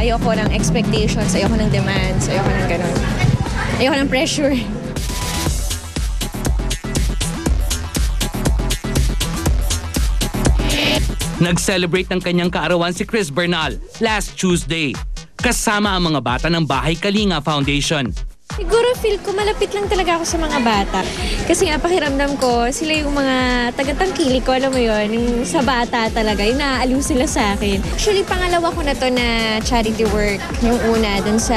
Ayoko ng expectations, ayoko ng demands, ayoko ng ganun. Ayoko ng pressure. Nag-celebrate ng kanyang kaarawan si Chris Bernal last Tuesday. Kasama ang mga bata ng Bahay Kalinga Foundation. Siguro feel ko malapit lang talaga ako sa mga bata. Kasi nga pakiramdam ko, sila yung mga tagatangkilik ko, alam mo yun, yung sa bata talaga, yung naaaliw sila sa akin. Actually, pangalawa ko na to na charity work. Yung una, dun sa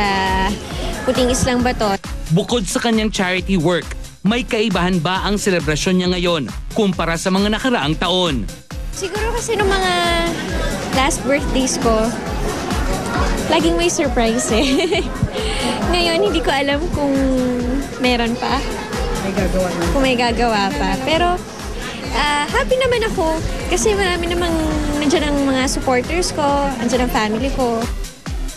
Puting Islang Bato. Bukod sa kanyang charity work, may kaibahan ba ang selebrasyon niya ngayon kumpara sa mga nakaraang taon? Siguro kasi nung mga last birthdays ko, laging may surprise eh. Ngayon, hindi ko alam kung meron pa. Kung may gagawa pa. Pero, happy naman ako. Kasi marami namang nandiyan ang mga supporters ko, nandiyan ang family ko.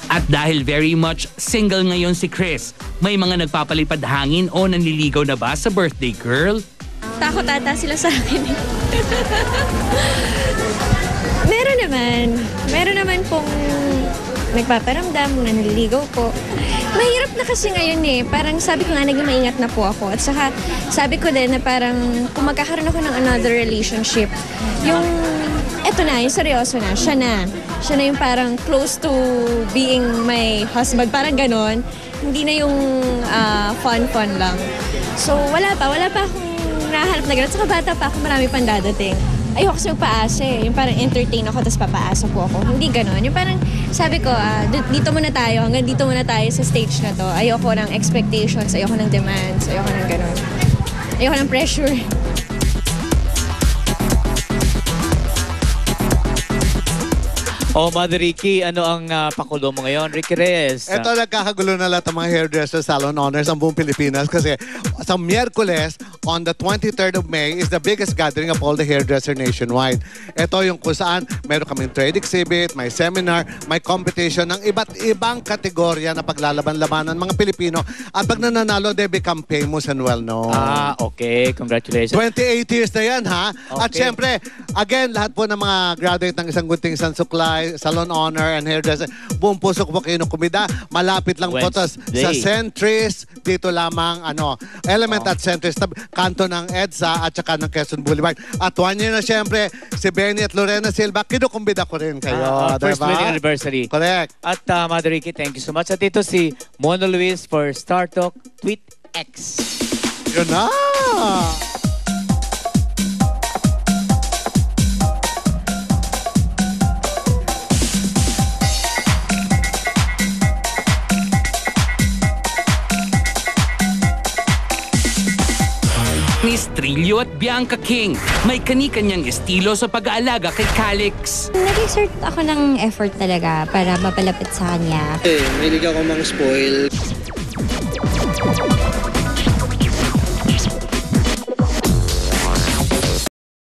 At dahil very much single ngayon si Chris, may mga nagpapalipad hangin o nanliligaw na ba sa birthday girl? Takot ata sila sa akin. Meron naman pong nagpaparamdam, nanliligaw po. Mahirap na kasi ngayon eh. Parang sabi ko nga, naging maingat na po ako. At saka sabi ko din na parang kung magkakaroon ako ng another relationship, yung eto na, yung seryoso na, siya na. Siya na yung parang close to being my husband. Parang ganon. Hindi na yung fun-fun lang. So wala pa akong nahanap na gano'n. Saka bata pa ako, marami pang dadating. Ayoko kasi magpaasa eh. Yung parang entertain ako, tapos papaasa po ako. Hindi gano'n. Yung parang sabi ko, dito muna tayo, hanggang dito muna tayo sa stage na to. Ayoko ng expectations, ayoko ng demands, ayoko ng gano'n. Ayoko ng pressure. Oh, Mother Ricky, ano ang pakulo mo ngayon? Ricky Reyes. Ito, nagkakagulo na lahat ng mga hairdresser salon owners ng buong Pilipinas kasi sa Miyerkules, on the 23rd of May, is the biggest gathering of all the hairdresser nationwide. Ito yung kung saan meron kaming trade exhibit, may seminar, may competition ng iba't ibang kategorya na paglalaban-labanan ng mga Pilipino. At pag nananalo, they become famous and well-known. Okay. Congratulations. 28 years na yan, ha? Okay. At syempre, again, lahat po ng mga graduate ng Isang Gunting Isang Suklay, salon owner and hairdresser, buong puso ko po kayo kumida. Malapit lang po to sa Centris. Dito lamang, Element at Centris, kanto ng EDSA at saka ng Quezon Boulevard. At 1 year na syempre, si Benny at Lorena Silva, kinukumbida ko rin kayo. First diba? wedding anniversary. Correct. At Mother Ricky, thank you so much. At ito si Mona Luis for Star Talk Tweet X. Yun na! Miss Trillo at Bianca King, may kani-kanyang estilo sa pag-aalaga kay Calix. Nag-exert ako ng effort talaga para mapalapit sa kanya. Mahilig ako mang spoil.